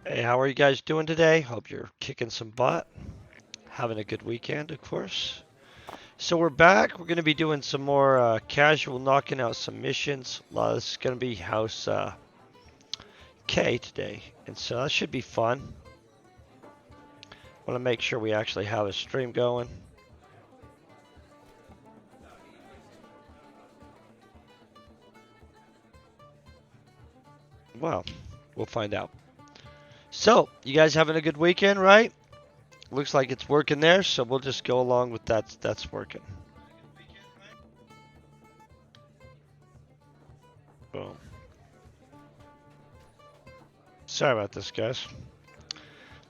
Hey, how are you guys doing today? Hope you're kicking some butt. Having a good weekend, of course. So we're back. We're going to be doing some more casual knocking out some missions. A lot of this is going to be House K today. And so that should be fun. Want to make sure we actually have a stream going. Well, we'll find out. So, you guys having a good weekend, right? Looks like it's working there, so we'll just go along with that. That's working. Boom. Sorry about this, guys.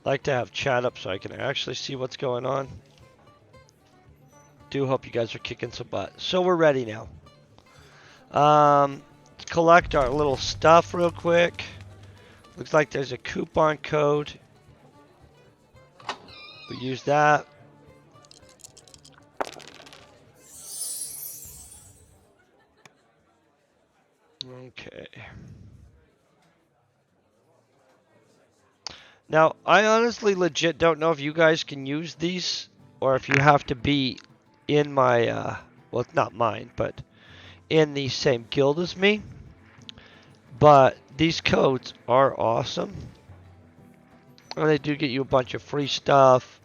Like to have chat up so I can actually see what's going on. Do hope you guys are kicking some butt. So we're ready now. Let's collect our little stuff real quick. Looks like there's a coupon code. We use that. Okay. Now, I honestly legit don't know if you guys can use these or if you have to be in my, well, it's not mine, but in the same guild as me. But these codes are awesome. And they do get you a bunch of free stuff.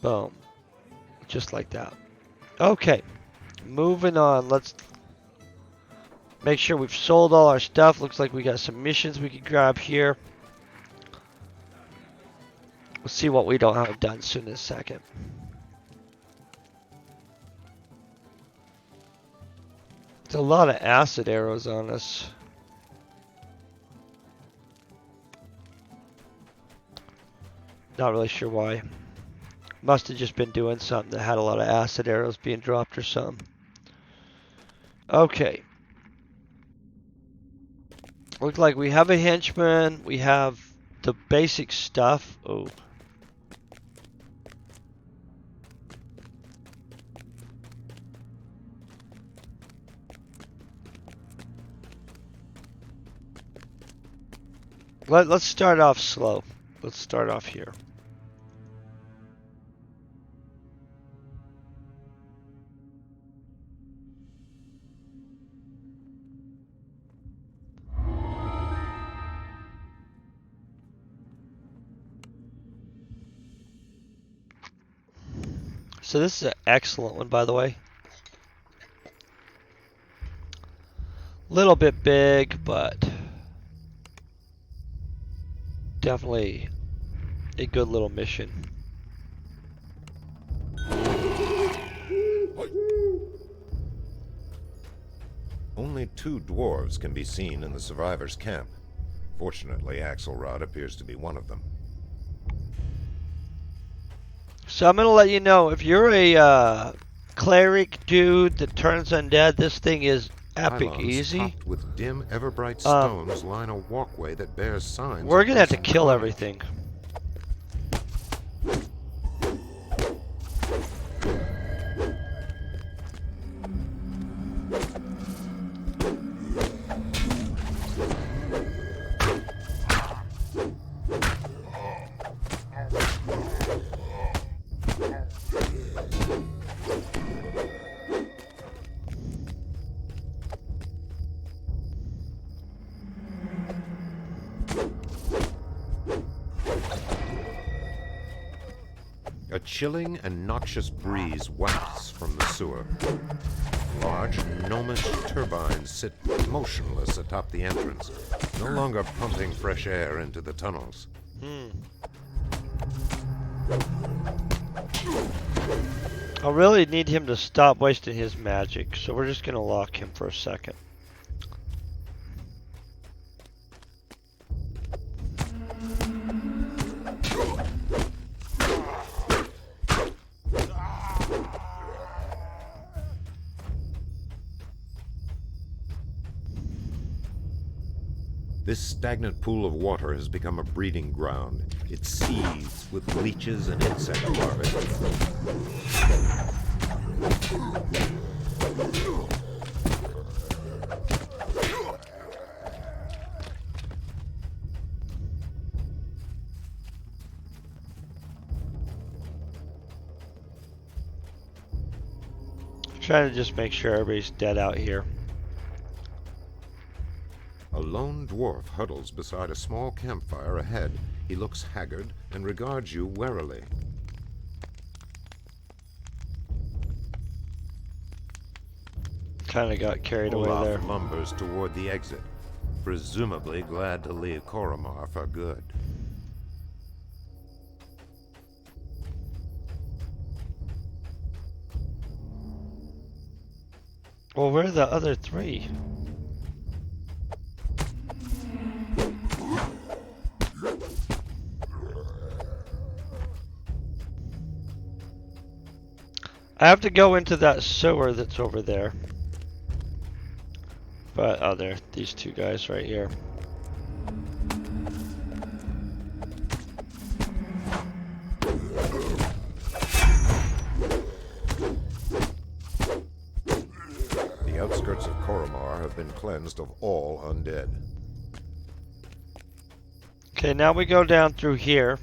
Boom. Just like that. Okay. Moving on. Let's make sure we've sold all our stuff. Looks like we got some missions we could grab here. We'll see what we don't have done soon in a second. There's a lot of acid arrows on us. Not really sure why. Must have just been doing something that had a lot of acid arrows being dropped or something. Okay. Looks like we have a henchman. We have the basic stuff. Oh. Let's start off slow. Let's start off here. So this is an excellent one, by the way. Little bit big, but definitely a good little mission. Only 2 dwarves can be seen in the survivors' camp. Fortunately, Axelrod appears to be one of them. So I'm gonna let you know, if you're a cleric dude that turns undead, this thing is epic Pylons easy. topped with dim, ever-bright stones line a walkway that bears signs. We're gonna have to recent kill mining. everything. A chilling and noxious breeze wafts from the sewer. Large, gnomish turbines sit motionless atop the entrance, no longer pumping fresh air into the tunnels. I really need him to stop wasting his magic, so we're just gonna lock him for a second. This stagnant pool of water has become a breeding ground. It seethes with leeches and insect larvae. Trying to just make sure everybody's dead out here. A lone dwarf huddles beside a small campfire ahead. He looks haggard and regards you warily. Kind of got carried away Olaf there. lumbers toward the exit, presumably glad to leave Koromar for good. Well, where are the other three? I have to go into that sewer that's over there. But, oh, there, these two guys right here. The outskirts of Koromar have been cleansed of all undead. Okay, now we go down through here.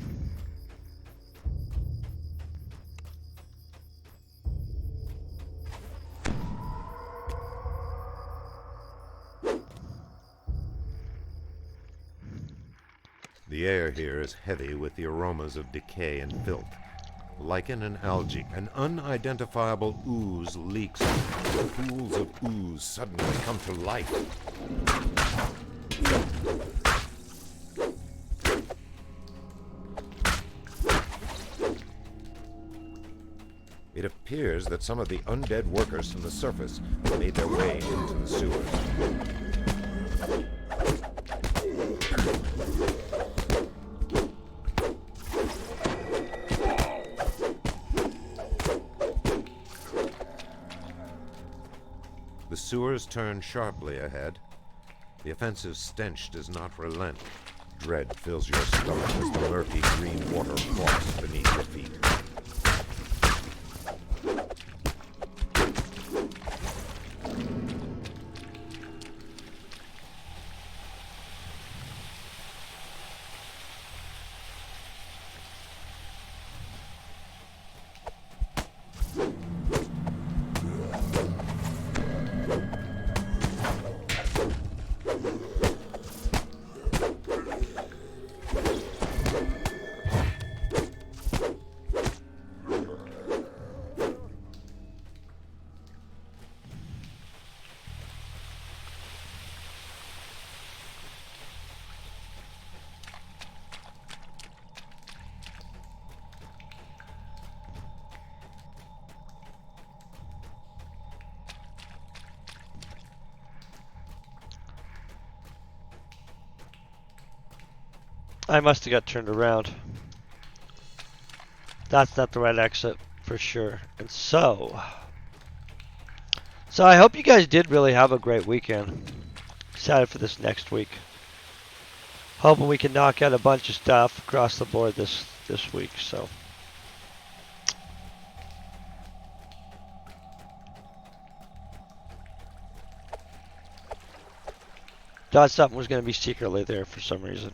The air here is heavy with the aromas of decay and filth. Lichen and algae, an unidentifiable ooze leaks. Pools of ooze suddenly come to life. It appears that some of the undead workers from the surface have made their way into the sewers. The sewers turn sharply ahead. The offensive stench does not relent. Dread fills your stomach as the murky green water froths beneath your feet. I must have got turned around. That's not the right exit for sure. And so I hope you guys did really have a great weekend. Excited for this next week. Hoping we can knock out a bunch of stuff across the board this week. So thought something was going to be secretly there for some reason.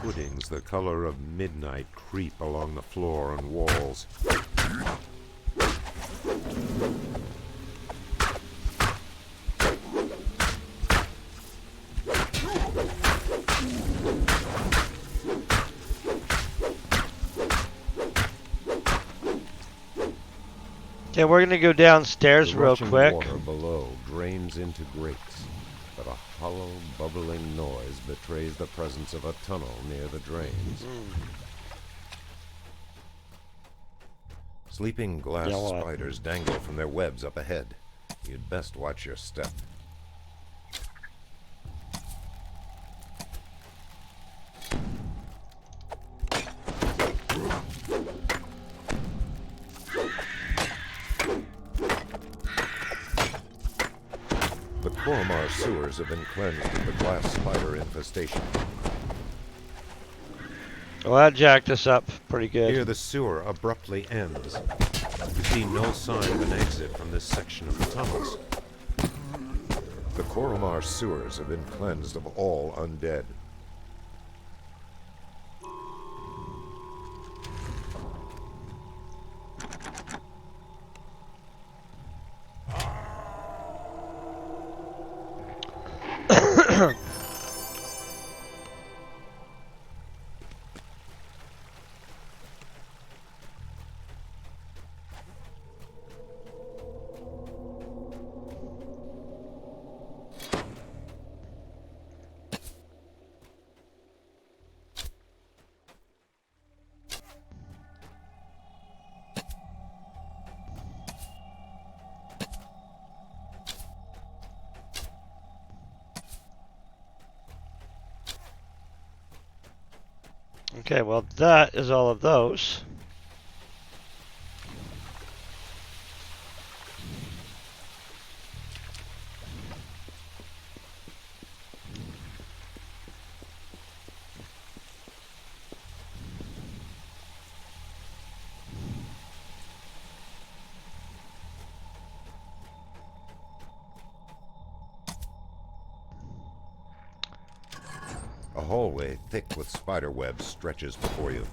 Puddings the color of midnight creep along the floor and walls. Okay, we're gonna go downstairs real quick. Water below drains into grates, but a hollow, bubbling noise betrays the presence of a tunnel near the drains. Sleeping glass spiders dangle from their webs up ahead. You'd best watch your step. The Koromar sewers have been cleansed of the glass spider infestation. Well, that jacked us up pretty good. Here the sewer abruptly ends. You see no sign of an exit from this section of the tunnels. The Koromar sewers have been cleansed of all undead. Okay, well, that is all of those. A hallway thick with spider webs stretches before you.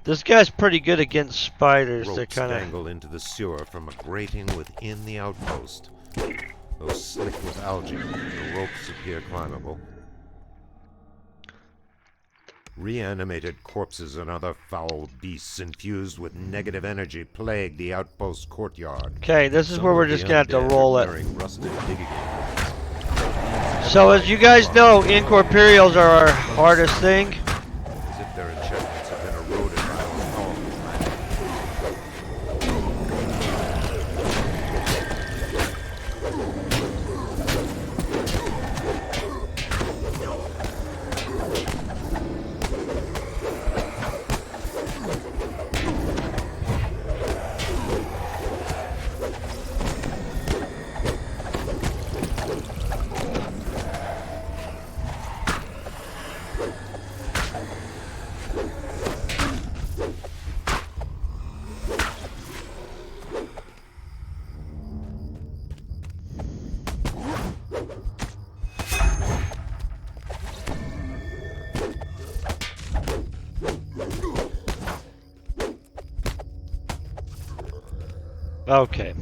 This guy's pretty good against spiders. They're Ropes kind of... dangle into the sewer from a grating within the outpost. Though slick with algae, the ropes appear climbable. Reanimated corpses and other foul beasts infused with negative energy plague the outpost courtyard. Okay, this is Some where we're of just the going to have to undead roll are it. wearing rusted digging equipment. So as you guys know, incorporeals are our hardest thing. As if their enchantments have been eroded by our powerful magic. Okay.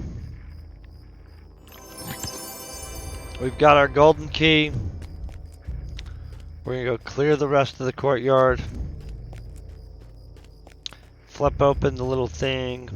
We've got our golden key. We're going to go clear the rest of the courtyard. Flip open the little thing.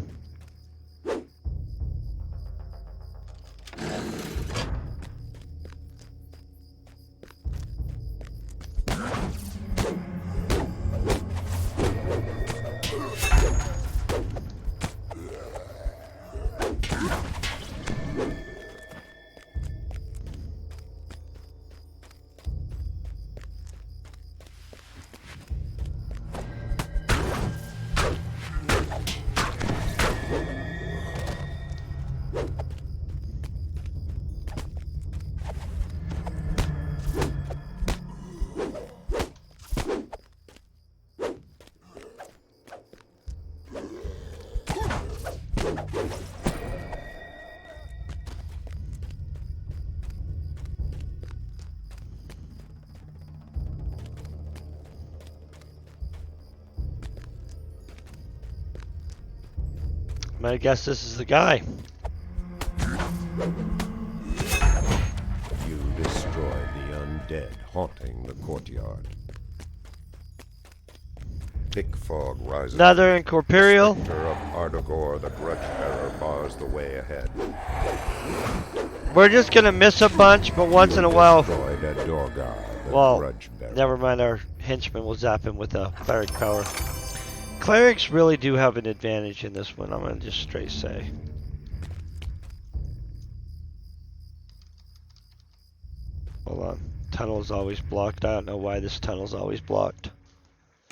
I guess this is the guy. You destroy the undead haunting the courtyard. Thick fog rises. Another incorporeal. The specter of Ardagor, the grudge bearer, bars the way ahead. We're just gonna miss a bunch, but once in a while. Destroyed a Dorgar, the Well, grudge bearer. never mind. Our henchman will zap him with a cleric power. Clerics really do have an advantage in this one. I'm gonna just straight say. Hold on. Tunnel's always blocked. I don't know why this tunnel's always blocked.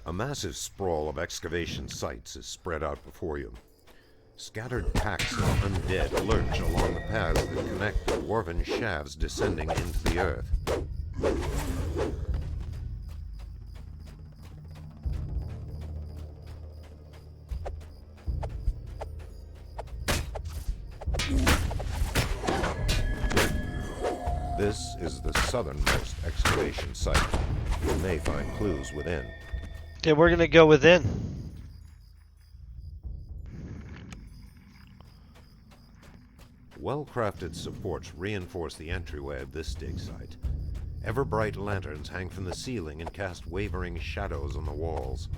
A massive sprawl of excavation sites is spread out before you. Scattered packs of undead lurch along the paths that connect the dwarven shafts descending into the earth. This is the southernmost excavation site. You may find clues within. Okay, we're gonna go within. Well-crafted supports reinforce the entryway of this dig site. Ever-bright lanterns hang from the ceiling and cast wavering shadows on the walls.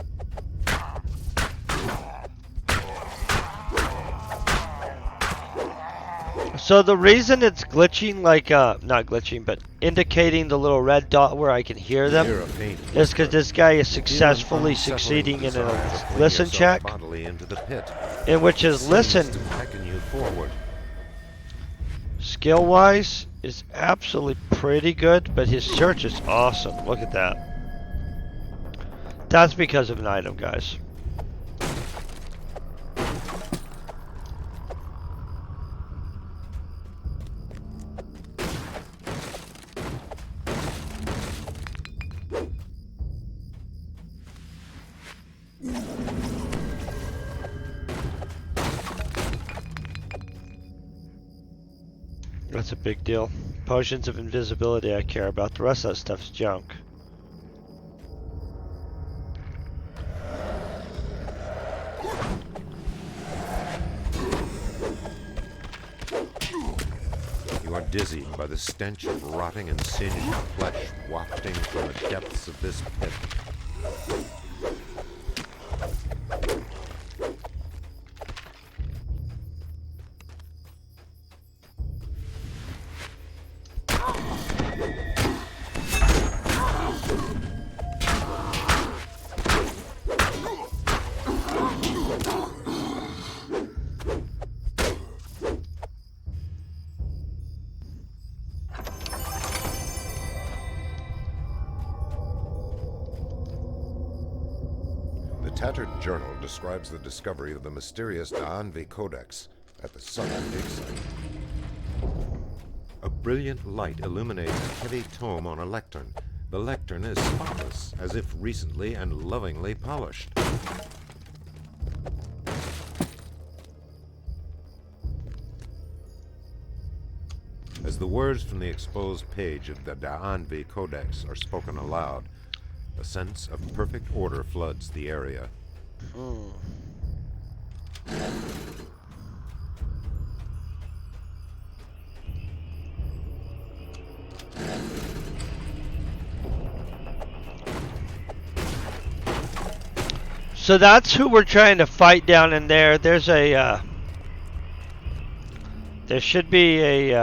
So the reason it's glitching, like, not glitching, but indicating the little red dot where I can hear them, Hear a faint is because whisper. this guy is Feel an successfully unsettling succeeding in desire to a fling listen yourself check, bodily into the pit. in which It his seems listen, to beckon you forward. skill-wise, is absolutely pretty good, but his search is awesome. Look at that. That's because of an item, guys. That's a big deal. Potions of invisibility I care about. The rest of that stuff's junk. You are dizzied by the stench of rotting and singed flesh wafting from the depths of this pit. The tattered journal describes the discovery of the mysterious Da'anvi Codex at the southern dig site. A brilliant light illuminates a heavy tome on a lectern. The lectern is spotless, as if recently and lovingly polished. As the words from the exposed page of the Da'anvi Codex are spoken aloud, a sense of perfect order floods the area. So that's who we're trying to fight down in there. There's a, there should be a,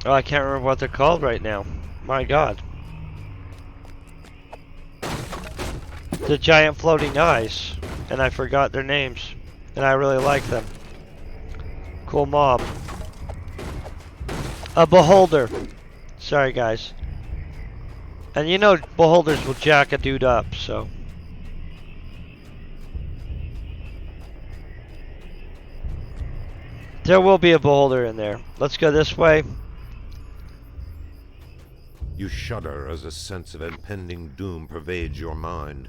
oh, I can't remember what they're called right now. My God. The giant floating eyes. And I forgot their names. And I really like them. Cool mob. A beholder. Sorry, guys. And you know beholders will jack a dude up, so. There will be a beholder in there. Let's go this way. You shudder as a sense of impending doom pervades your mind.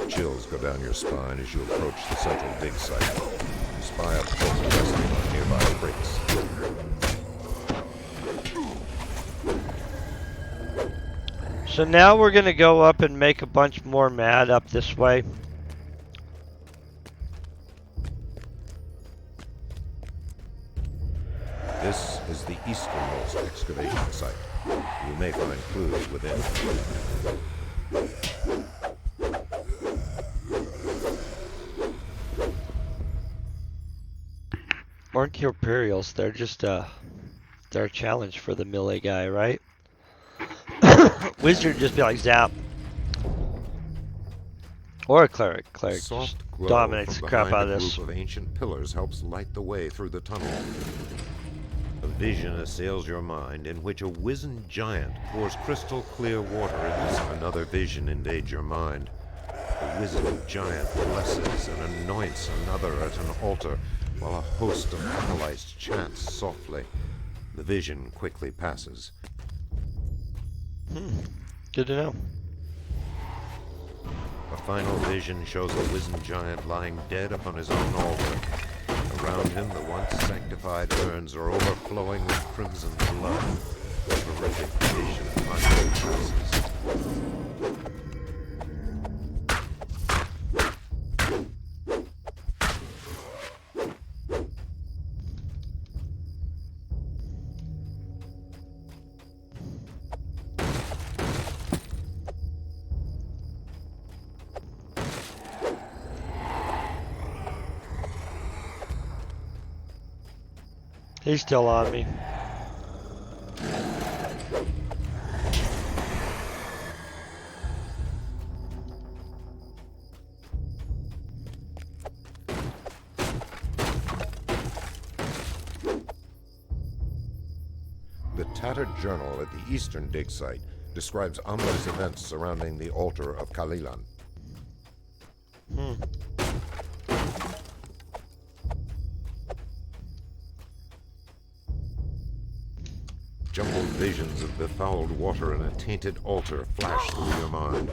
Chills go down your spine as you approach the central dig site. You spy a boat resting on nearby bricks. So now we're gonna go up and make a bunch more mad up this way. This is the easternmost excavation site. You may find clues within. Aren't the Imperials? They're just they're a challenge for the melee guy, right? Wizard just be like zap. Or a cleric. Cleric just Soft glow dominates the from crap behind out of a this. group of ancient pillars helps light the way through the tunnel. A vision assails your mind in which a wizened giant pours crystal clear water into another vision invades your mind. The wizened giant blesses and anoints another at an altar, while a host of acolytes chants softly. The vision quickly passes. Good to know. A final vision shows a wizened giant lying dead upon his own altar. Around him, the once sanctified urns are overflowing with crimson blood. A horrific vision finally passes. He's still on me. The tattered journal at the eastern dig site describes ominous events surrounding the altar of Kalilan. Jumbled visions of befouled water and a tainted altar flash through your mind.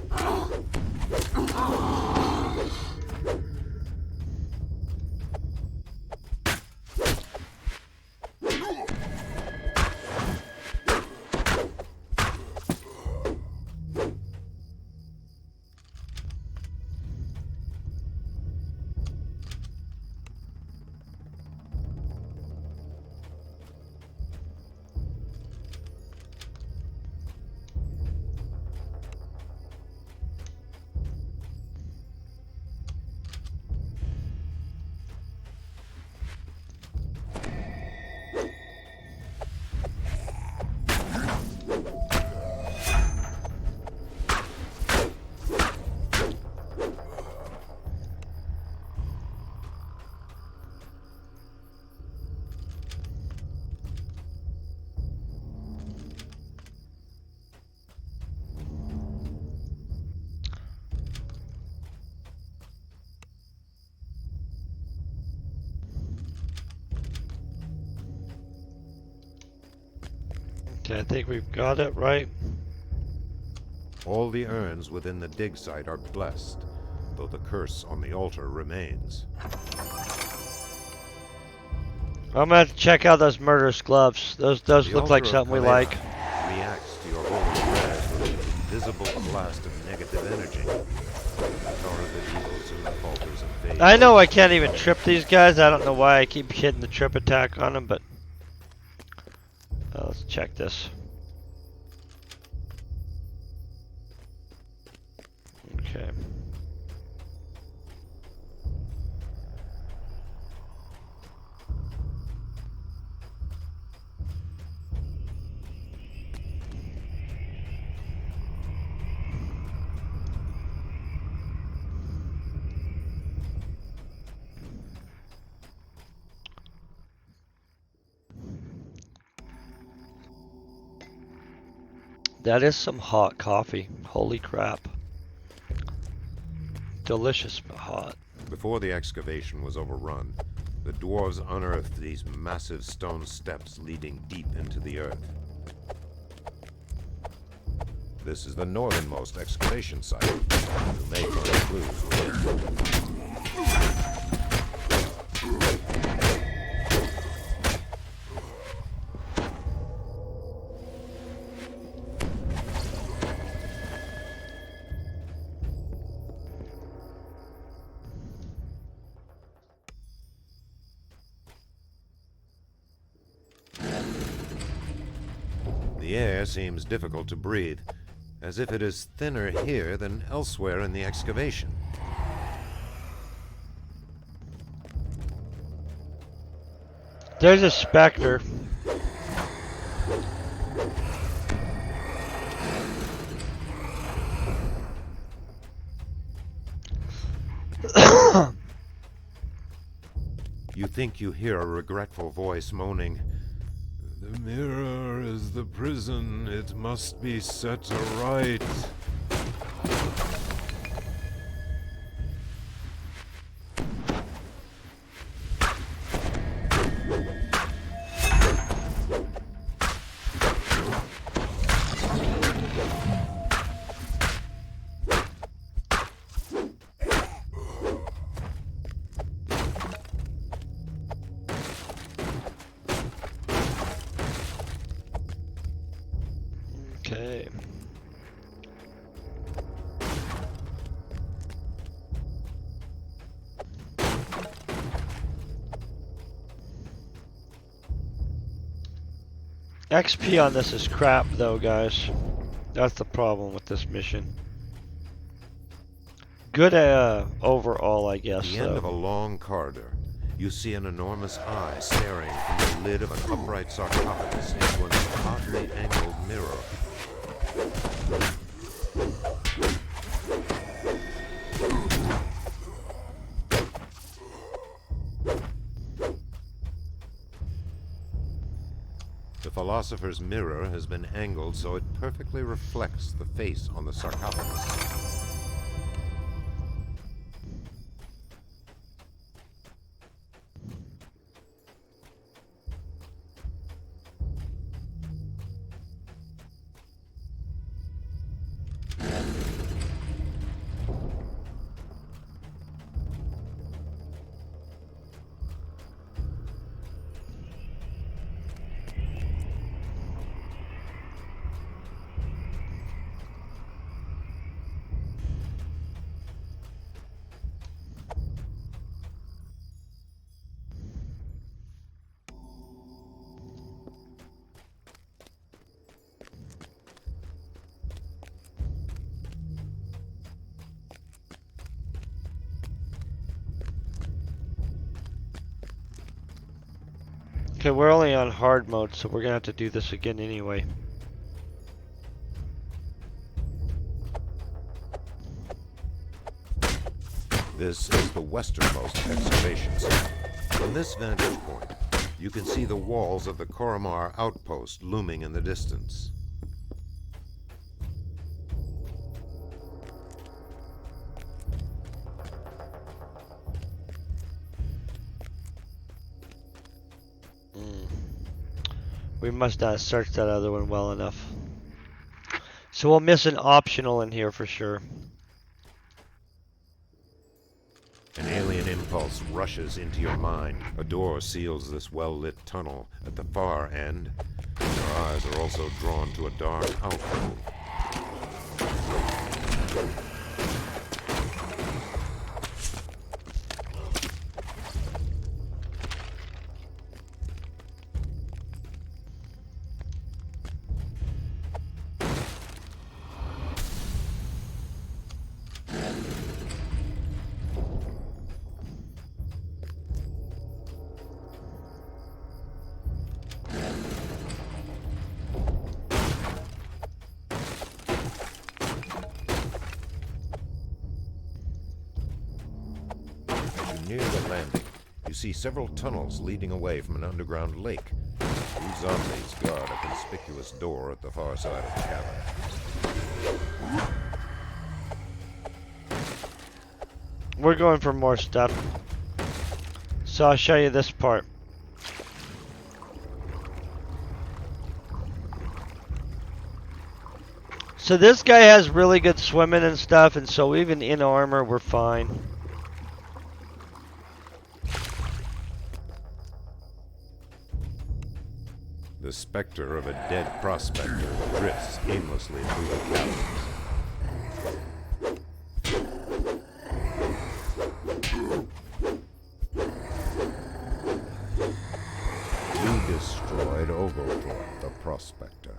Okay, I think we've got it right. All the urns within the dig site are blessed, though the curse on the altar remains. I'm gonna have to check out those murderous gloves. Those The look like altar of something we Kalevala like. reacts to your holy prayers with an invisible blast of negative energy. The power of the evil soon falters and fades. I know I can't even trip these guys. I don't know why I keep hitting the trip attack on them, but let's check this. Okay. That is some hot coffee. Holy crap. Delicious but hot. Before the excavation was overrun, the dwarves unearthed these massive stone steps leading deep into the earth. This is the northernmost excavation site. You may find clues within. The air seems difficult to breathe, as if it is thinner here than elsewhere in the excavation. There's a specter. You think you hear a regretful voice moaning, "The mirror is the prison, it must be set aright." Okay. XP on this is crap though, guys. That's the problem with this mission. Good overall, I guess. The end of a long corridor. you see an enormous eye staring from the lid of an upright sarcophagus into an oddly angled mirror. The philosopher's mirror has been angled so it perfectly reflects the face on the sarcophagus. Okay, we're only on hard mode, so we're gonna have to do this again anyway. This is the westernmost excavation site. From this vantage point, you can see the walls of the Koromar outpost looming in the distance. We must not search that other one well enough. So we'll miss an optional in here for sure. An alien impulse rushes into your mind. A door seals this well-lit tunnel at the far end. Your eyes are also drawn to a dark alcove. Near the landing, you see several tunnels leading away from an underground lake. Two zombies guard a conspicuous door at the far side of the cavern. We're going for more stuff. So I'll show you this part. So this guy has really good swimming and stuff, and so even in armor, we're fine. The specter of a dead prospector drifts aimlessly through the caverns. You destroyed Oglethorpe, the prospector.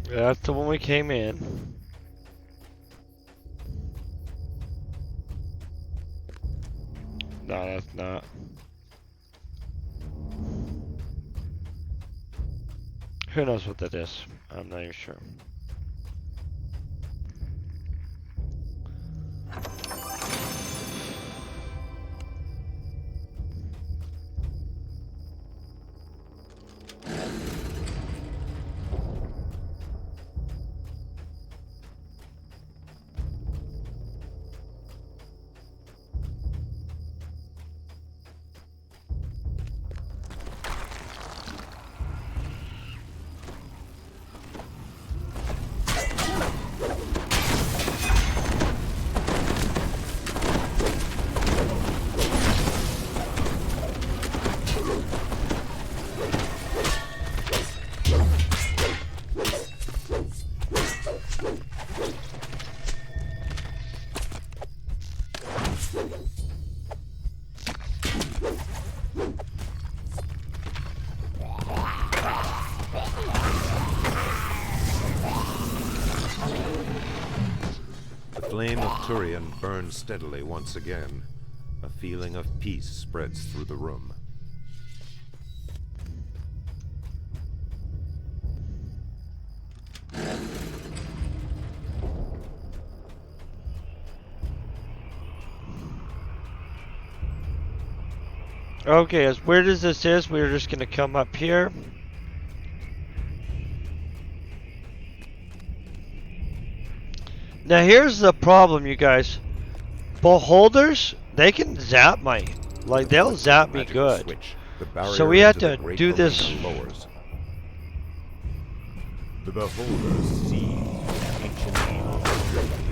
That's the one we came in. No, that's not. Who knows what that is? I'm not even sure. flame of Turian burns steadily once again. A feeling of peace spreads through the room. Okay, as weird as this is, we're just gonna come up here. Now here's the problem, you guys. Beholders, they can zap my, like they'll zap me good. Switch. So we have to do this. Lowers. The beholders see ancient evil.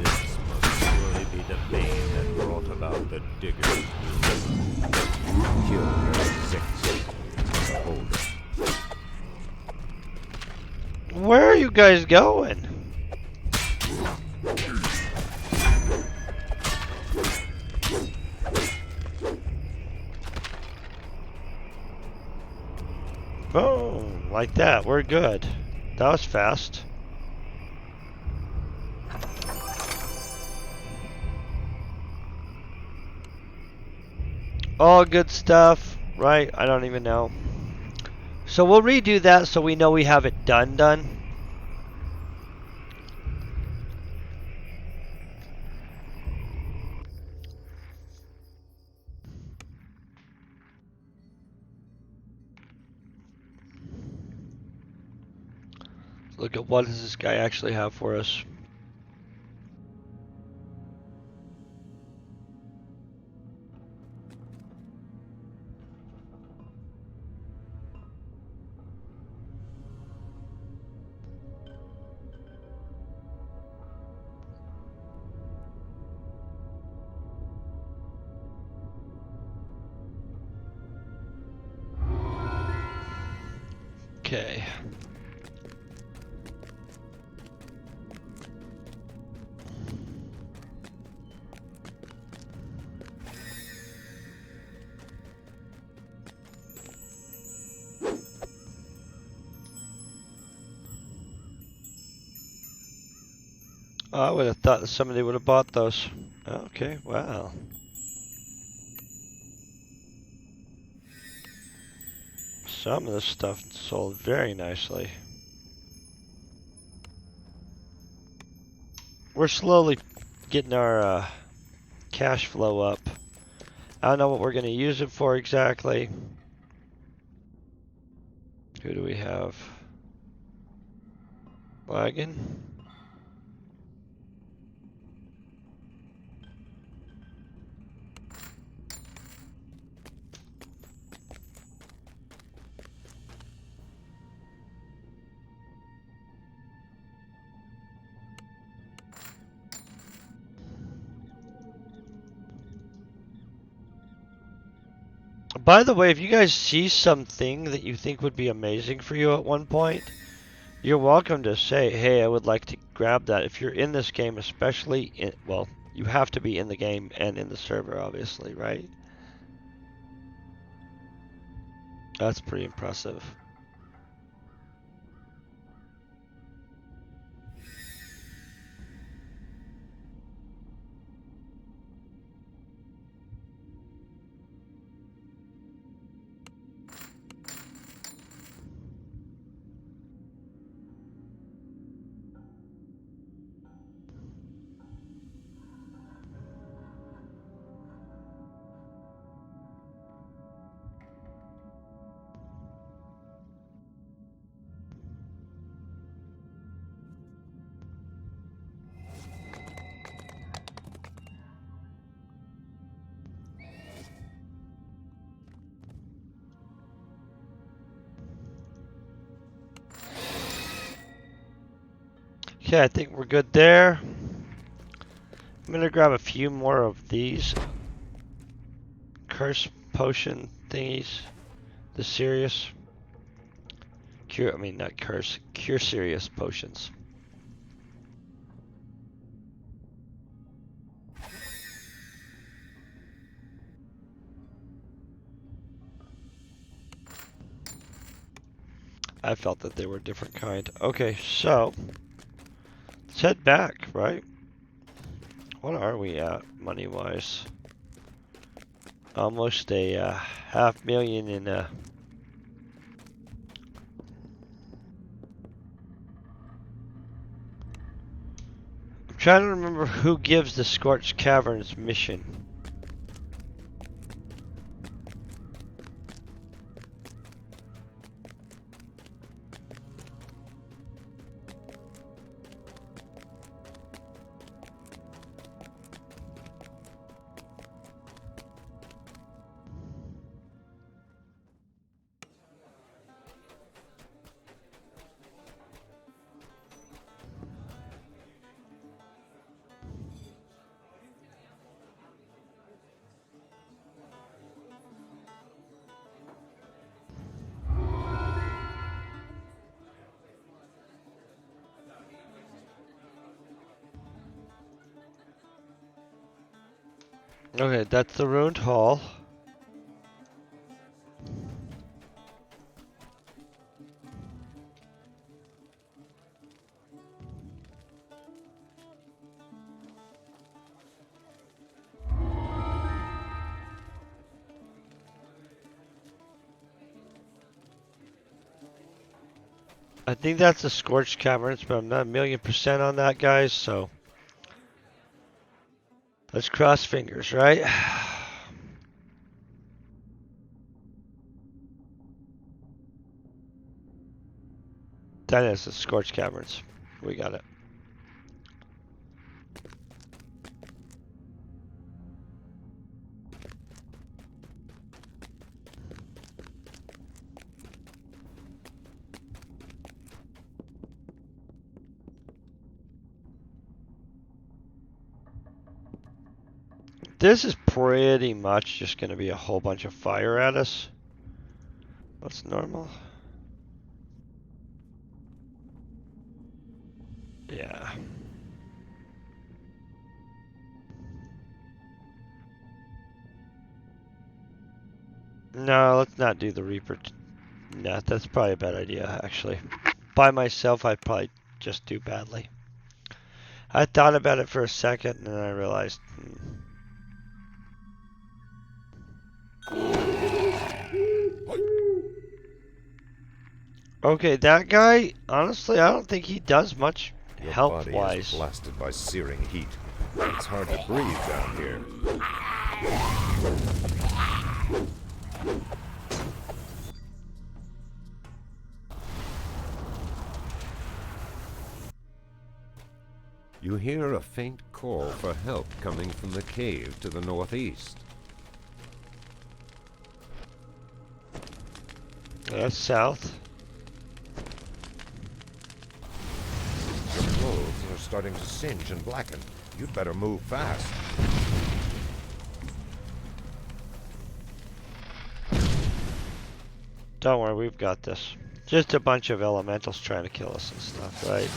This must surely be the bane that brought about the diggers. Kill six. Beholder. Where are you guys going? Boom, like that. We're good. That was fast. All good stuff, right? I don't even know. So we'll redo that so we know we have it done. Look at what does this guy actually have for us. Okay. I would have thought that somebody would have bought those. Okay, wow. Some of this stuff sold very nicely. We're slowly getting our cash flow up. I don't know what we're going to use it for exactly. Who do we have? Wagon? By the way, if you guys see something that you think would be amazing for you at one point, you're welcome to say, hey, I would like to grab that. If you're in this game, especially, well, you have to be in the game and in the server, obviously, right? That's pretty impressive. Okay, I think we're good there. I'm gonna grab a few more of these curse potion thingies. The serious cure, I mean not curse, cure serious potions. I felt that they were a different kind. Okay, so let's head back, right? What are we at money-wise? Almost a $500,000 in I'm trying to remember who gives the Scorched Caverns mission. Okay, that's the ruined hall. I think that's the Scorched Caverns, but I'm not 1,000,000% on that, guys, so let's cross fingers, right? That is the Scorched Caverns. We got it. This is pretty much just going to be a whole bunch of fire at us. What's normal? Yeah. No, let's not do the Reaper. Nah, that's probably a bad idea, actually. By myself, I'd probably just do badly. I thought about it for a second, and then I realized... Okay, that guy, honestly, I don't think he does much health-wise. Your body is blasted by searing heat. It's hard to breathe down here. You hear a faint call for help coming from the cave to the northeast. That's south. Your clothes are starting to singe and blacken. You'd better move fast. Don't worry, we've got this. Just a bunch of elementals trying to kill us and stuff, right?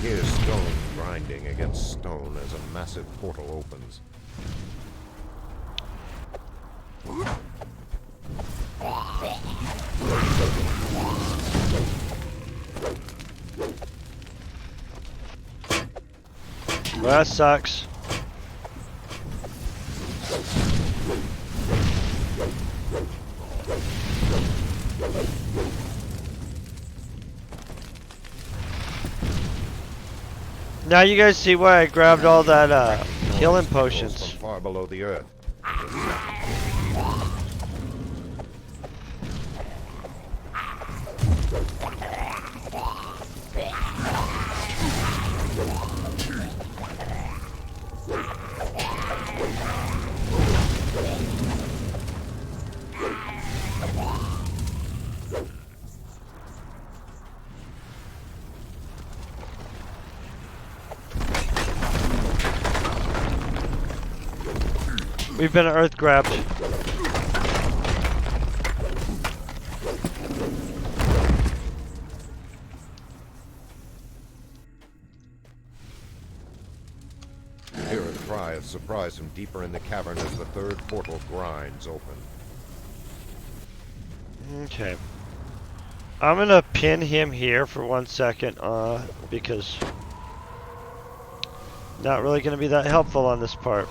Here's stone grinding against stone as a massive portal opens. Well, that sucks. Now you guys see why I grabbed all that healing potions. From far below the earth. We've been earth grabbed. Hear a cry of surprise from deeper in the cavern as the third portal grinds open. Okay. I'm gonna pin him here for 1 second, because not really gonna be that helpful on this part.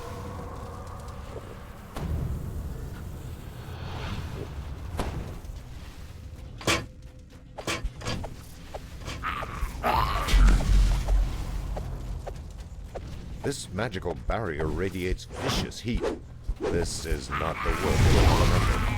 This magical barrier radiates vicious heat. This is not the work of an elemental.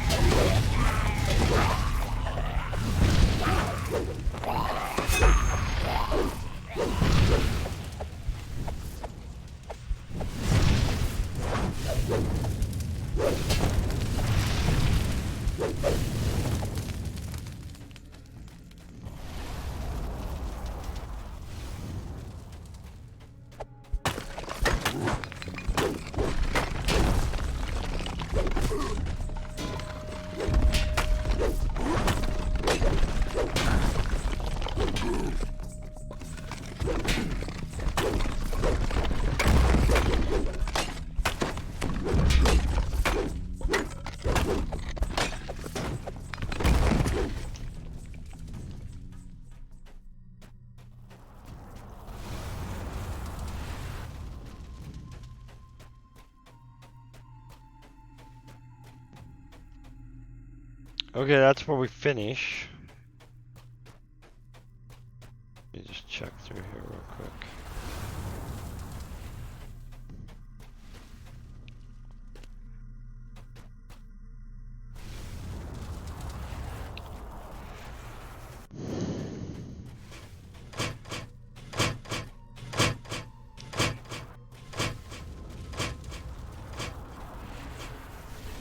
Okay, that's where we finish. Let me just check through here real quick.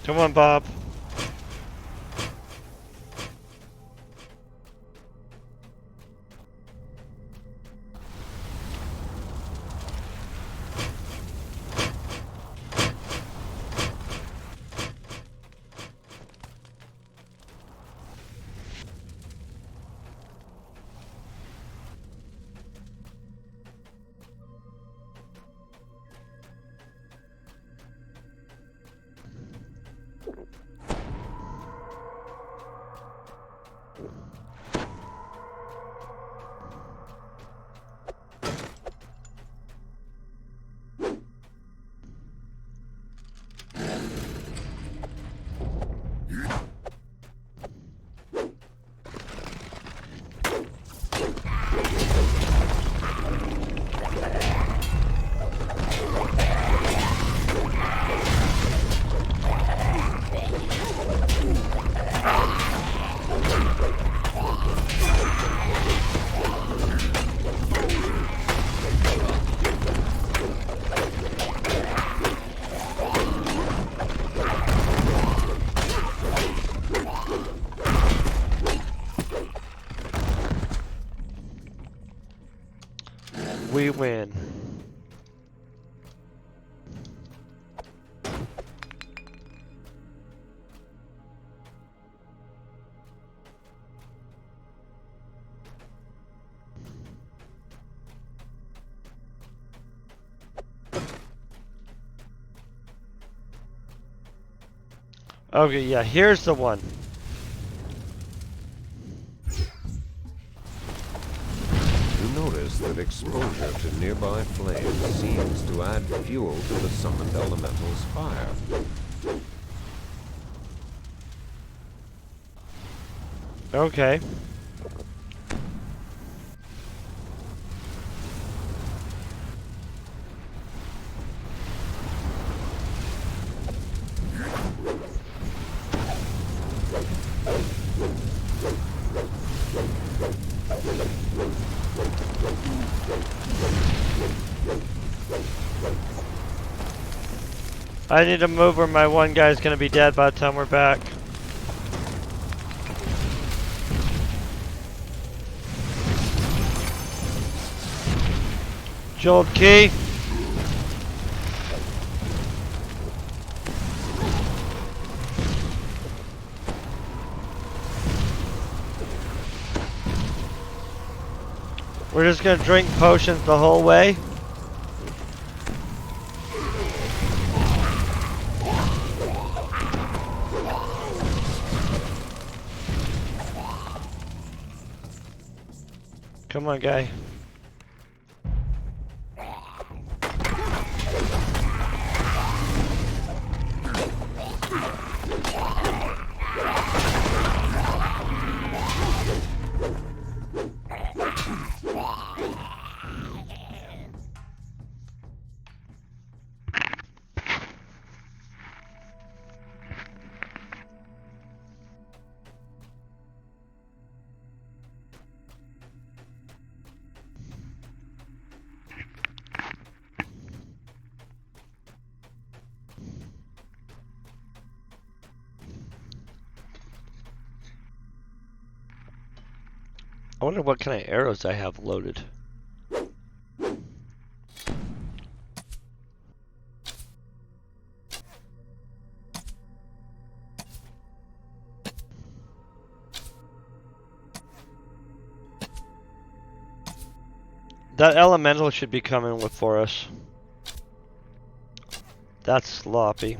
Come on, Bob. We win. Okay, yeah, here's the one. You notice that exposure to nearby flames seems to add fuel to the summoned elemental's fire. Okay. I need to move or my one guy's gonna be dead by the time we're back. Jolt key. We're just gonna drink potions the whole way. Come on, guy. I wonder what kind of arrows I have loaded. That elemental should be coming for us. That's sloppy.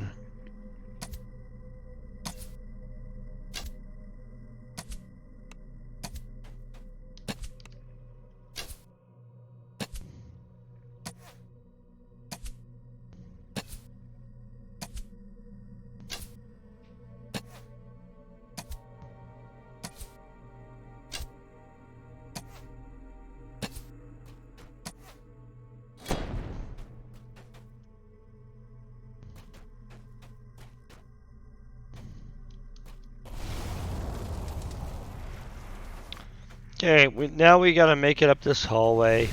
Okay, now we gotta make it up this hallway.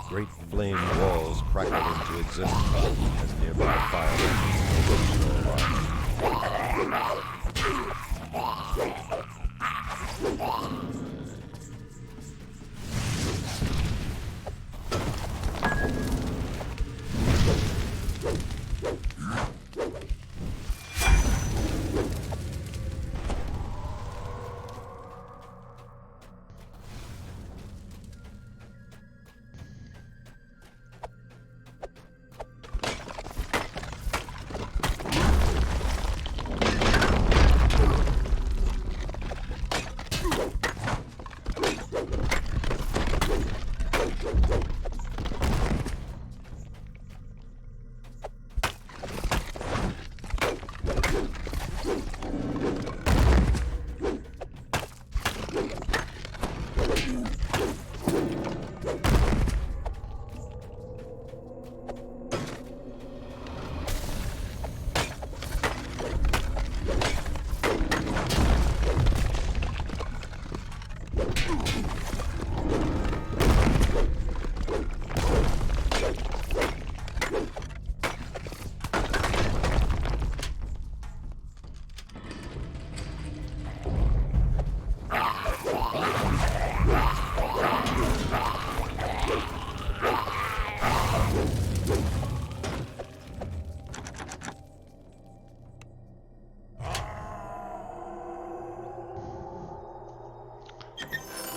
Great flame walls crackled into existence as nearby fire arrived.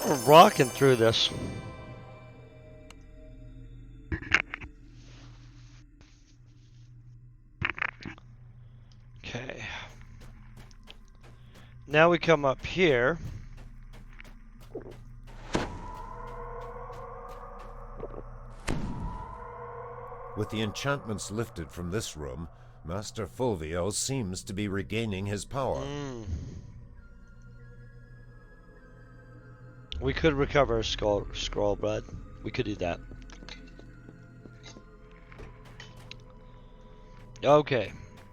We're rocking through this. Okay. Now we come up here. With the enchantments lifted from this room, Master Fulvio seems to be regaining his power. We could recover a scroll blood. We could do that. Okay.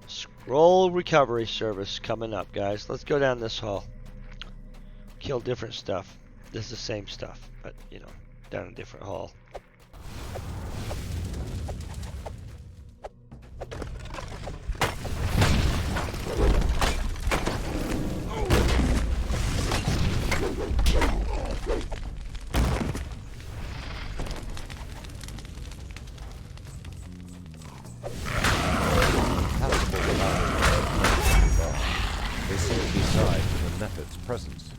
Scroll recovery service coming up, guys. Let's go down this hall. Kill different stuff. This is the same stuff, but, you know, down a different hall. They seem to be tied to the Nephid's presence.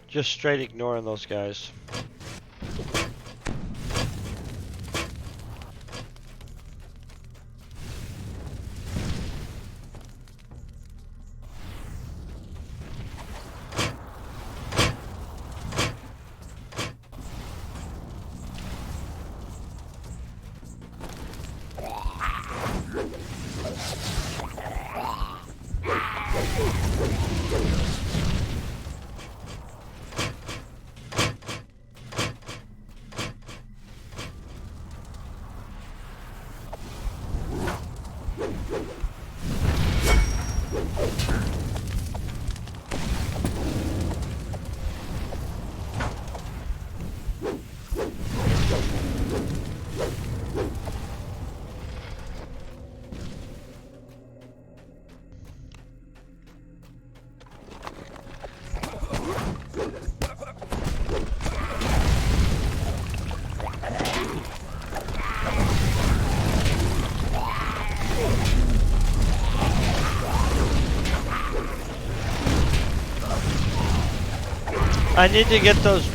Just straight ignoring those guys. I need to get those.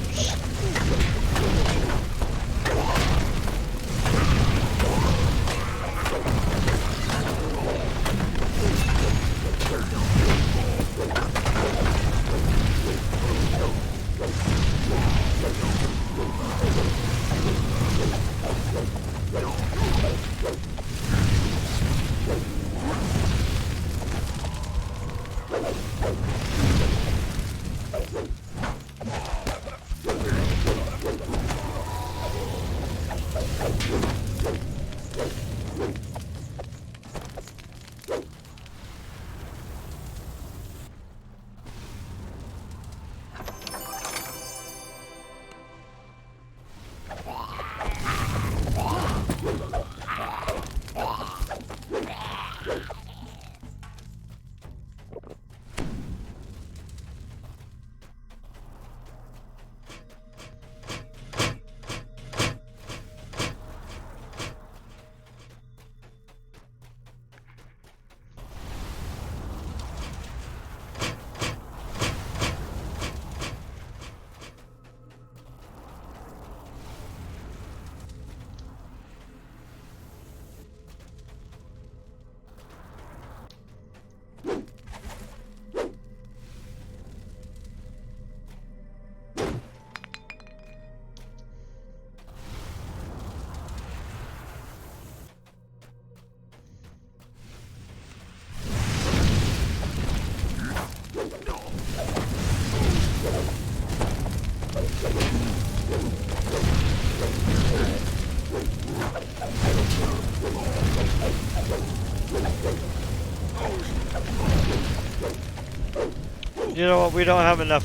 You know what? We don't have enough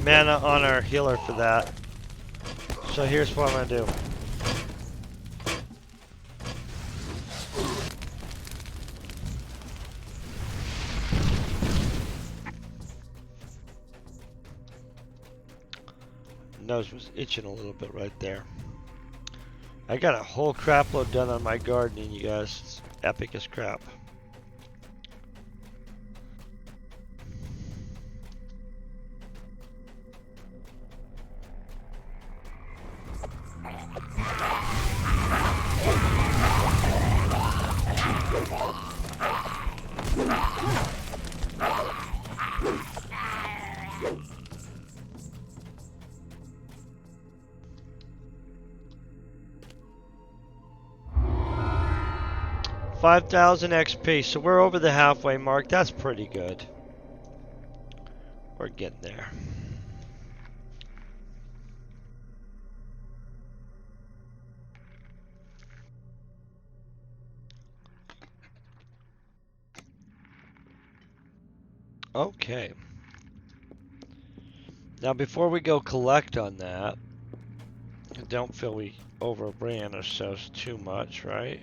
mana on our healer for that. So here's what I'm gonna do. Nose was itching a little bit right there. I got a whole crap load done on my gardening, you guys. It's epic as crap. $5,000 XP, so we're over the halfway mark. That's pretty good. We're getting there. Okay. Now before we go collect on that, I don't feel we overran ourselves too much, right?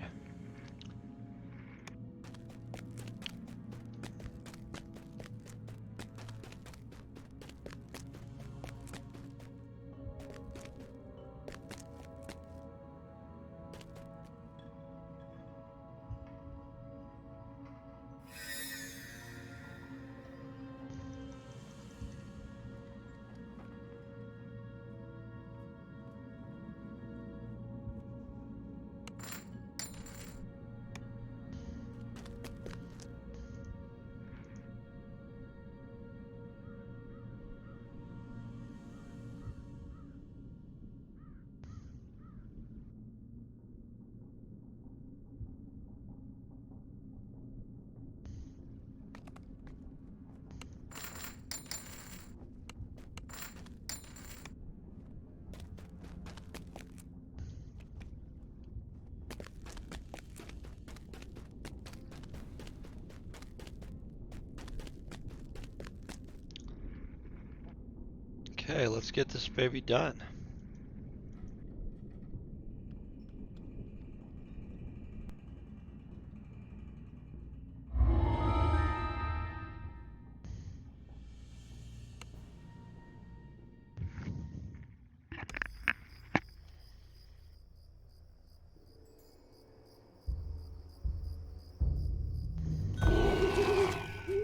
Okay, let's get this baby done.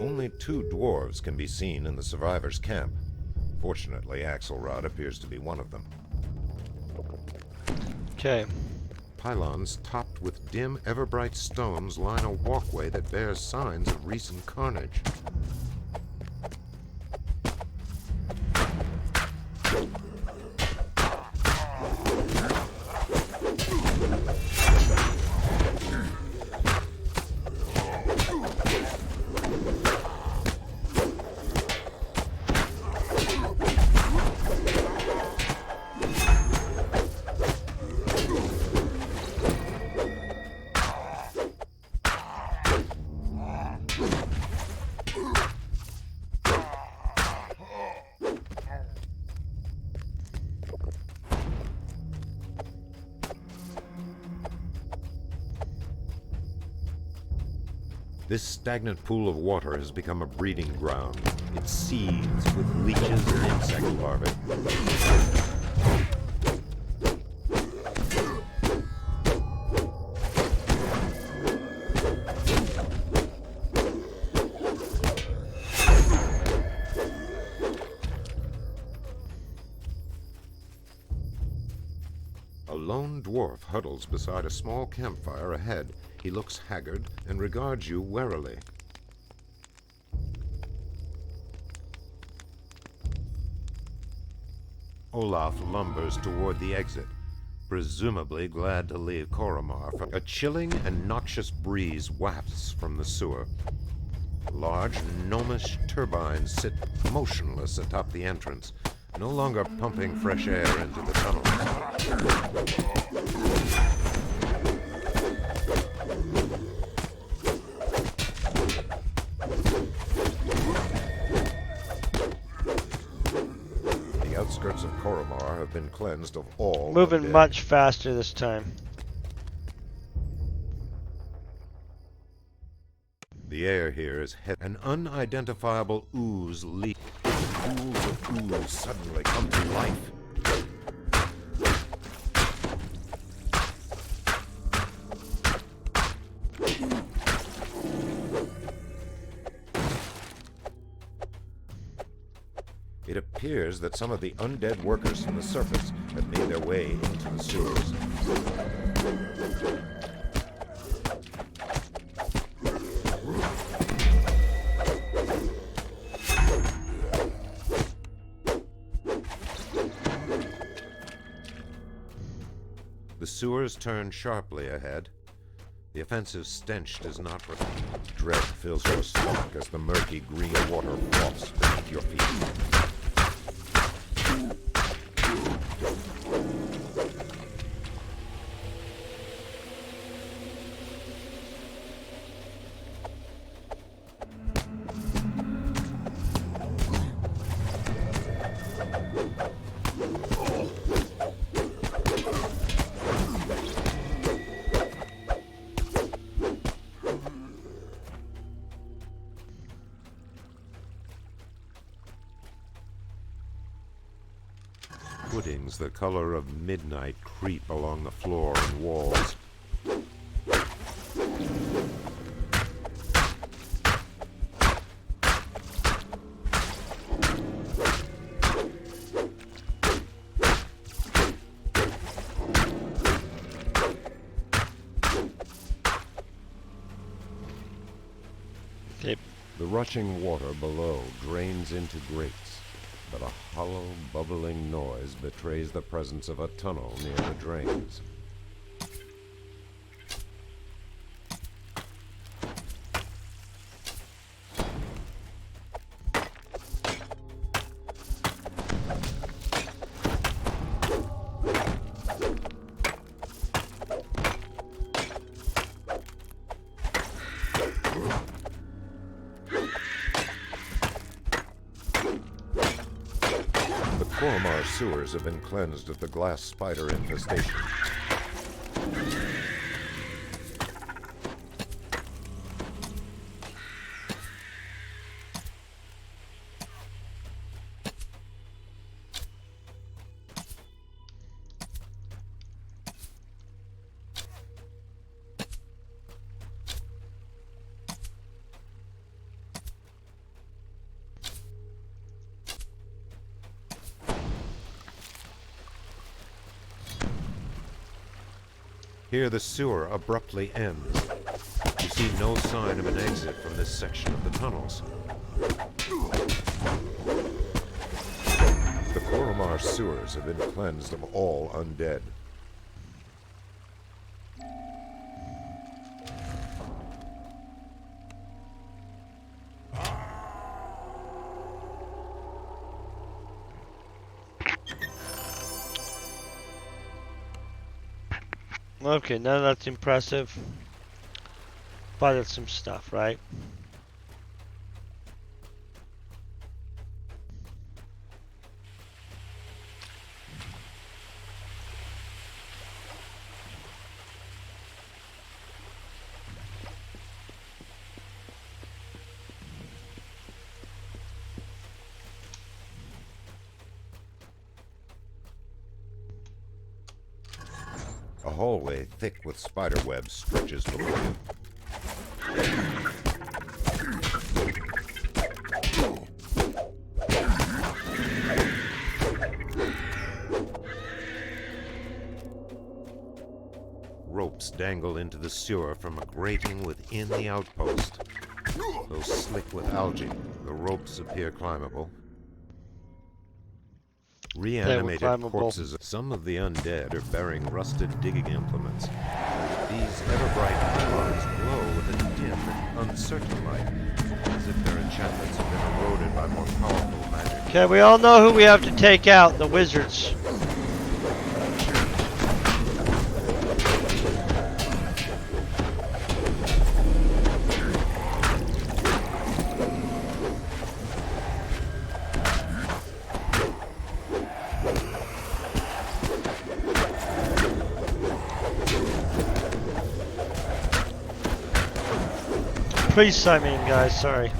Only 2 dwarves can be seen in the survivors' camp. Fortunately, Axelrod appears to be one of them. Okay. Pylons topped with dim, ever-bright stones line a walkway that bears signs of recent carnage. This stagnant pool of water has become a breeding ground. It seethes with leeches and insect larvae. A lone dwarf huddles beside a small campfire ahead. He looks haggard and regards you warily. Olaf lumbers toward the exit, presumably glad to leave Koromar. A chilling and noxious breeze wafts from the sewer. Large, gnomish turbines sit motionless atop the entrance, no longer pumping fresh air into the tunnel. The outskirts of Koromar have been cleansed of all Moving undead. much faster this time. The air here is heavy. An unidentifiable ooze leaks. Pools of ooze suddenly come to life. It appears that some of the undead workers from the surface have made their way into the sewers. The sewers turn sharply ahead. The offensive stench does not repeat. Dread fills your stomach as the murky green water froths beneath your feet. Puddings the color of midnight creep along the floor and walls. The rushing water below drains into grates, but a hollow, bubbling noise betrays the presence of a tunnel near the drains. Koromar sewers have been cleansed of the glass spider infestation. Here the sewer abruptly ends. You see no sign of an exit from this section of the tunnels. The Koromar sewers have been cleansed of all undead. Okay, now that's impressive. But it's some stuff, right? A hallway thick with spider webs stretches before you. Ropes dangle into the sewer from a grating within the outpost. Though slick with algae, the ropes appear climbable. Reanimated corpses. Some of the undead are bearing rusted digging implements. These ever-bright pylons glow with a dim and uncertain light, as if their enchantments have been eroded by more powerful magic. Okay, we all know who we have to take out, the wizards. Priests, I mean, guys, sorry.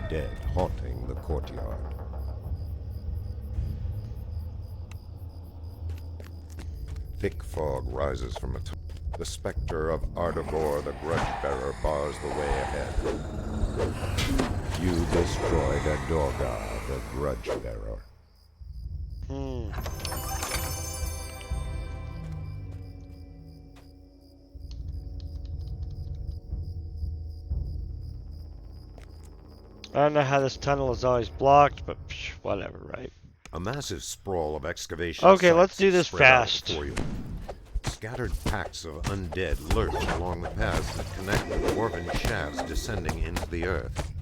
Dead haunting the courtyard. Thick fog rises from atop. The specter of Ardagor the Grudge-bearer bars the way ahead. You destroyed a Dorga the Grudge-bearer. I don't know how this tunnel is always blocked, but whatever, right? A massive sprawl of excavation. Okay, let's do this spread out fast. before you. Scattered packs of undead lurch along the paths that connect the dwarven shafts descending into the earth.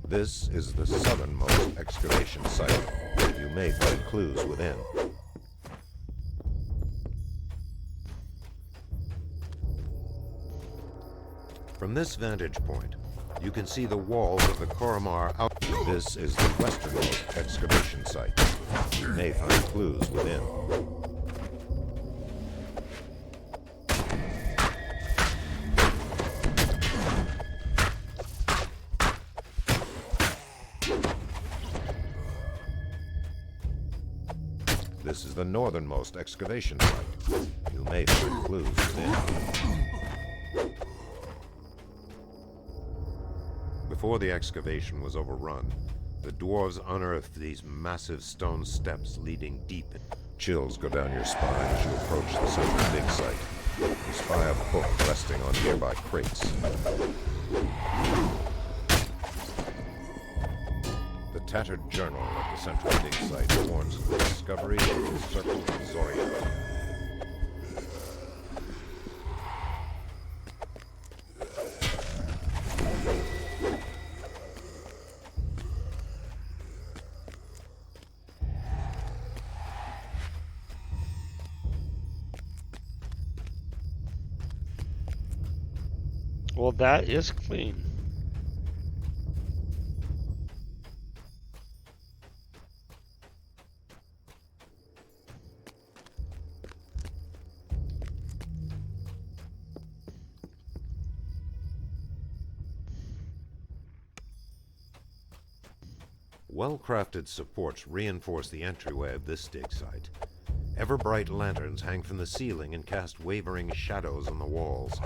This is the southernmost excavation site. You may find clues within. From this vantage point, you can see the walls of the Koromar out. This is the westernmost excavation site. You may find clues within. This is the northernmost excavation site. You may find clues within. Before the excavation was overrun, the dwarves unearthed these massive stone steps leading deep in. Chills go down your spine as you approach the central dig site. You spy a book resting on nearby crates. The tattered journal at the central dig site warns of the discovery of the Circle of Zoria. Well, that is clean. Well-crafted supports reinforce the entryway of this dig site. Ever-bright lanterns hang from the ceiling and cast wavering shadows on the walls.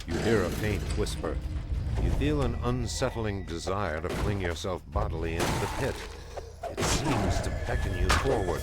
You hear a faint whisper. You feel an unsettling desire to fling yourself bodily into the pit. It seems to beckon you forward.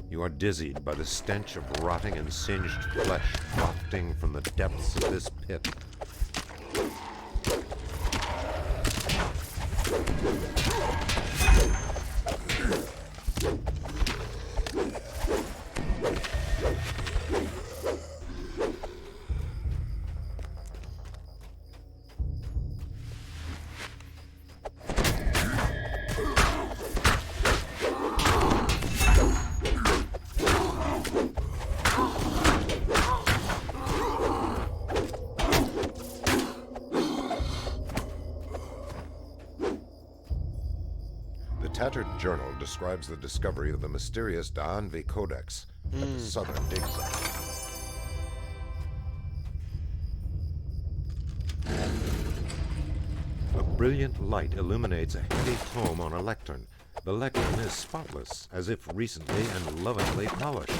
You are dizzied by the stench of rotting and singed flesh wafting from the depths of this pit. The tattered journal describes the discovery of the mysterious Da'anvi Codex at the southern dig site. A brilliant light illuminates a heavy tome on a lectern. The lectern is spotless, as if recently and lovingly polished.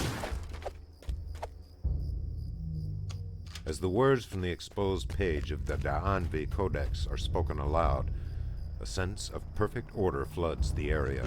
As the words from the exposed page of the Da'anvi Codex are spoken aloud, a sense of perfect order floods the area.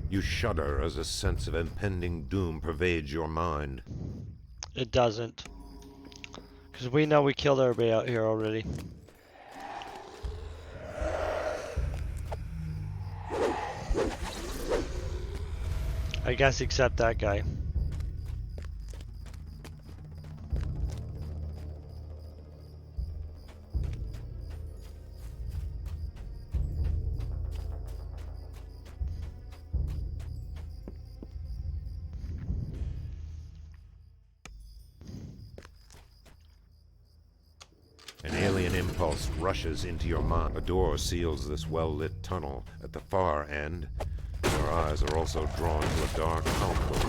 You shudder as a sense of impending doom pervades your mind. It doesn't. Because we know we killed everybody out here already. I guess except that guy. An alien impulse rushes into your mind. A door seals this well-lit tunnel. At the far end, your eyes are also drawn to a dark alcove.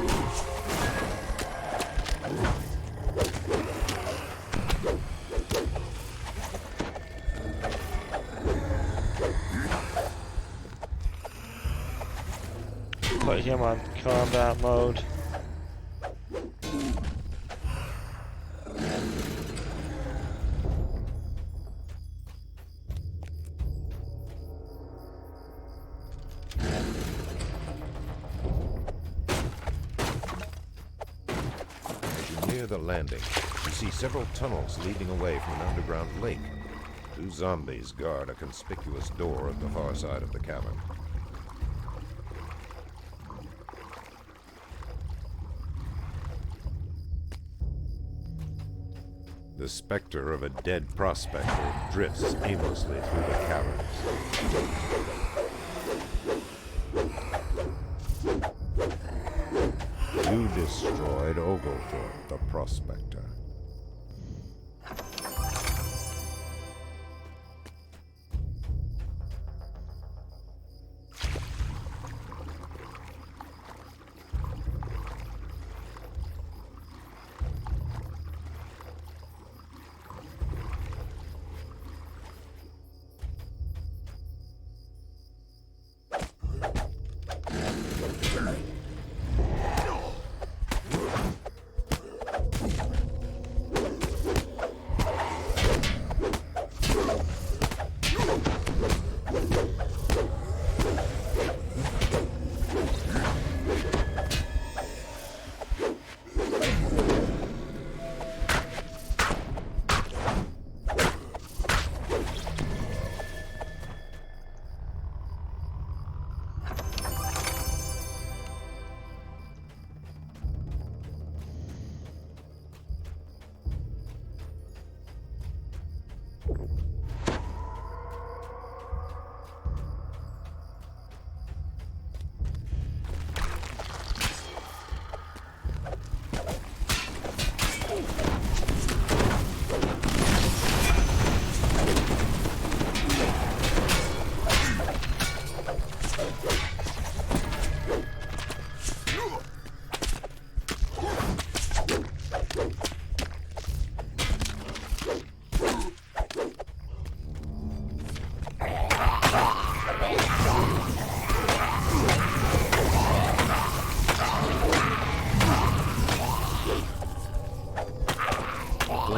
Put him on combat mode. Near the landing, you see several tunnels leading away from an underground lake. Two zombies guard a conspicuous door at the far side of the cavern. The specter of a dead prospector drifts aimlessly through the caverns. You destroyed Oglethorpe, the prospector.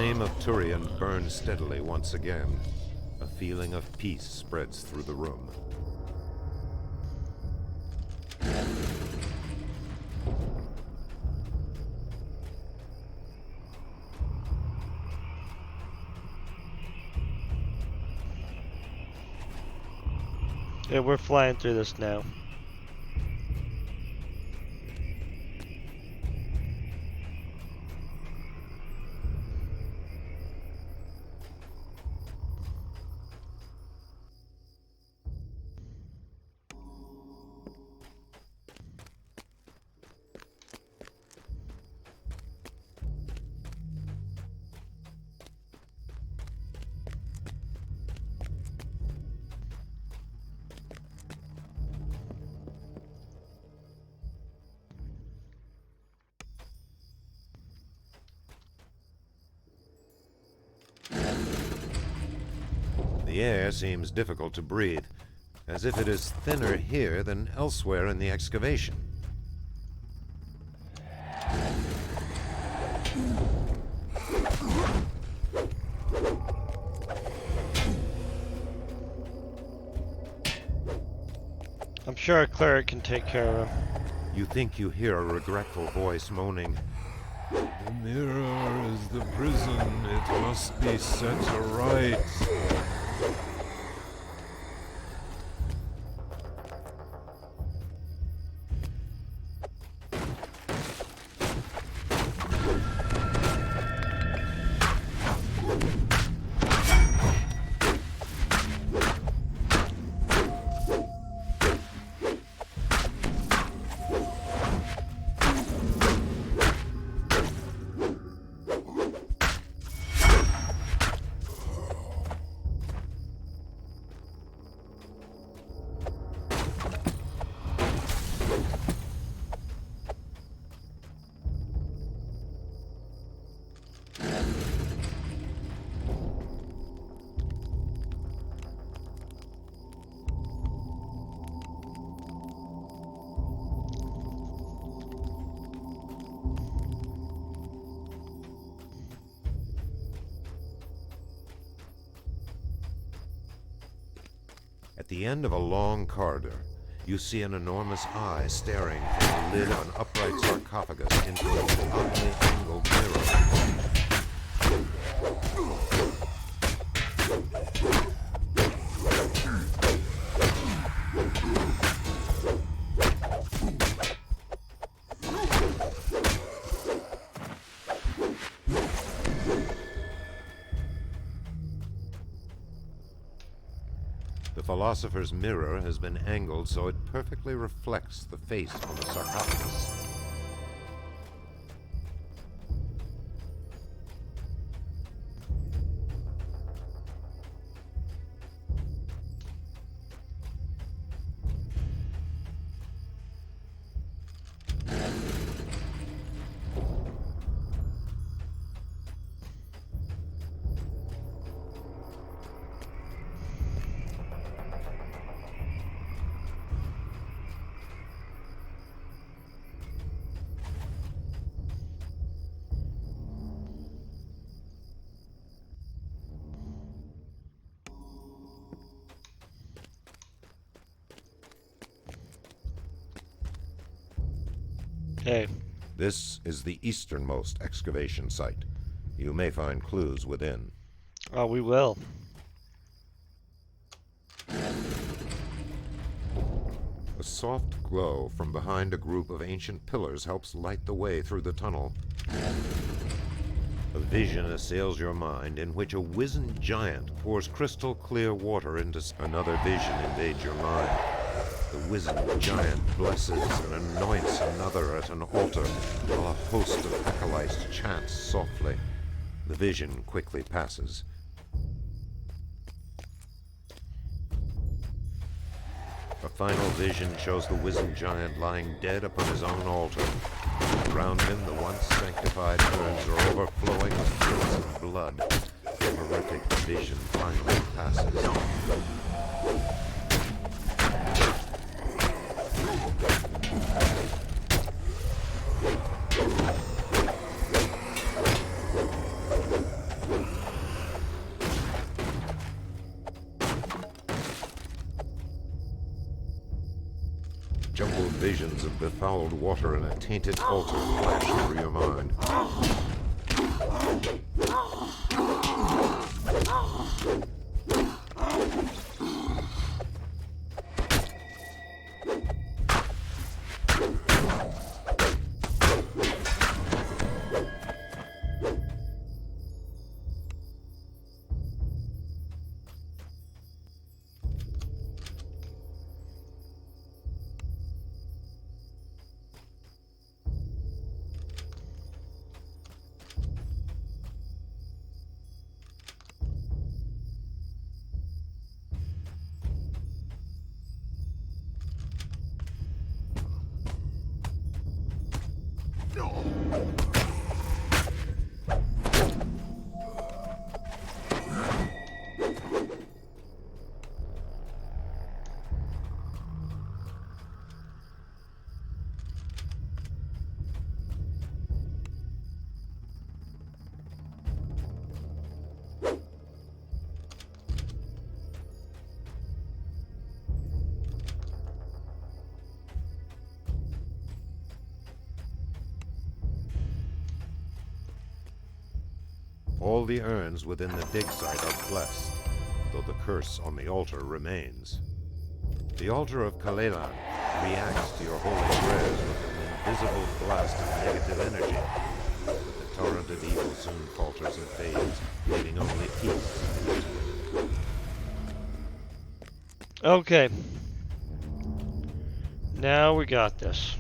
flame of Turian burns steadily once again. A feeling of peace spreads through the room. Yeah, we're flying through this now. The air seems difficult to breathe, as if it is thinner here than elsewhere in the excavation. I'm sure a cleric can take care of him. You think you hear a regretful voice moaning, The mirror is the prison. It must be set aright. At the end of a long corridor, you see an enormous eye staring from the lid of an upright sarcophagus into an oddly angled mirror. The philosopher's mirror has been angled so it perfectly reflects the face from the sarcophagus. Hey. This is the easternmost excavation site. You may find clues within. Oh, we will. A soft glow from behind a group of ancient pillars helps light the way through the tunnel. A vision assails your mind in which a wizened giant pours crystal clear water into another vision invades your mind. The wizened giant blesses and anoints another at an altar, while a host of acolytes chants softly. The vision quickly passes. A final vision shows the wizened giant lying dead upon his own altar. Around him, the once sanctified urns are overflowing with crimson blood. The horrific vision finally passes. Visions of befouled water and a tainted altar flash through your mind. All the urns within the dig site are blessed, though the curse on the altar remains. The altar of Kalelan reacts to your holy prayers with an invisible blast of negative energy. But the torrent of evil soon falters and fades, leaving only peace. Okay. Now we got this.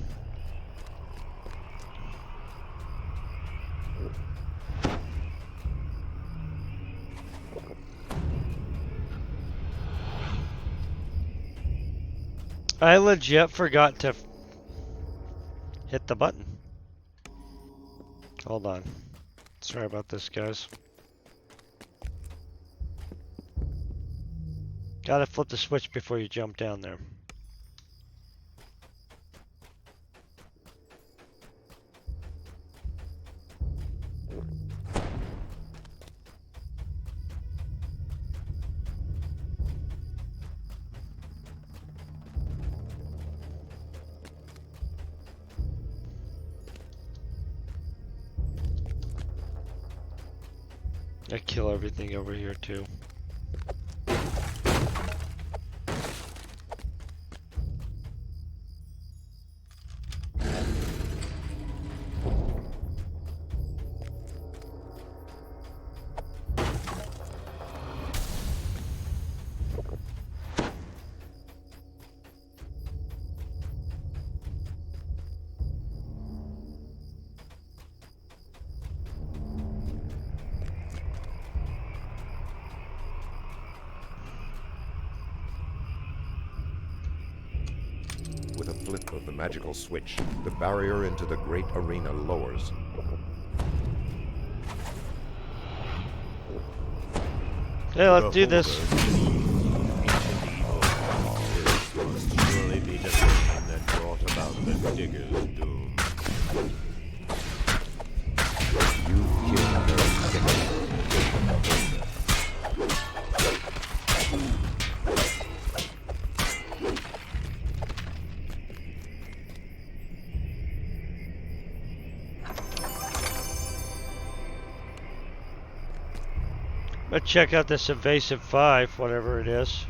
I legit forgot to hit the button. Hold on. Sorry about this, guys. Gotta flip the switch before you jump down there. I kill everything over here too. With a flip of the magical switch, the barrier into the great arena lowers. Hey, let's do this. This must surely be the thing that brought about the digger's doom. You killed her sickly. Let's check out this evasive 5, whatever it is.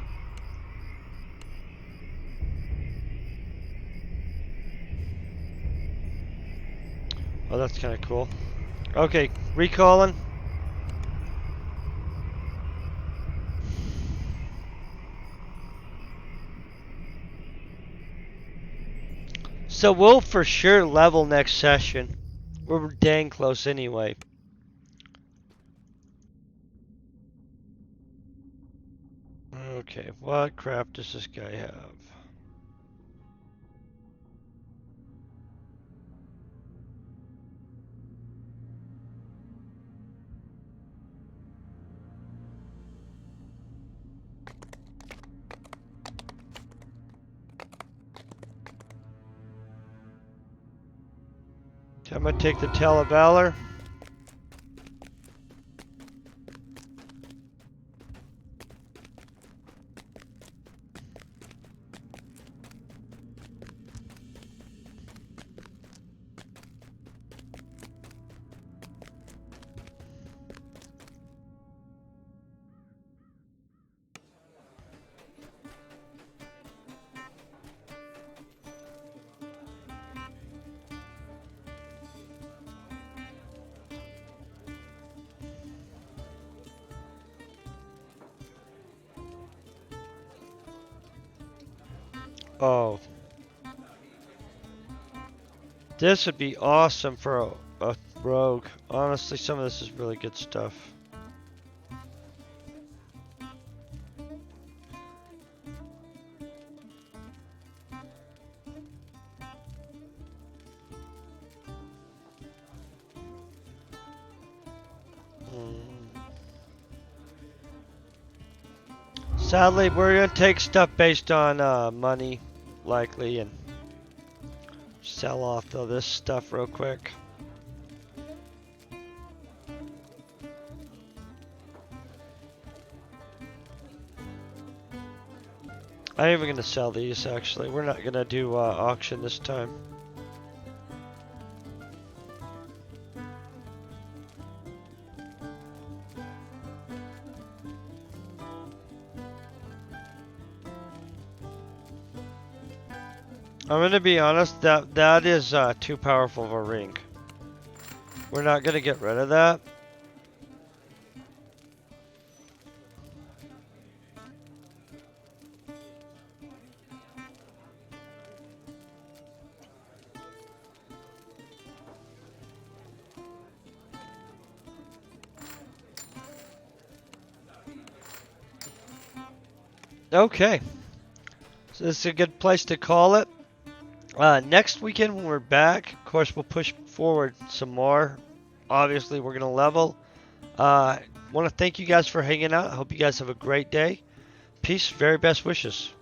Oh, that's kind of cool. Okay, recalling. So we'll for sure level next session. We're dang close anyway. Okay, what crap does this guy have? I'm gonna take the Tell of Valor. Oh. This would be awesome for a rogue. Honestly, some of this is really good stuff. Sadly, we're gonna take stuff based on money, likely, and sell off though this stuff real quick. I'm even gonna sell these actually. We're not gonna do auction this time. I'm gonna be honest, that is too powerful of a ring. We're not gonna get rid of that. Okay, so this is a good place to call it. Next weekend when we're back, of course, we'll push forward some more. Obviously, we're gonna level. Want to thank you guys for hanging out. I hope you guys have a great day. Peace. Very best wishes.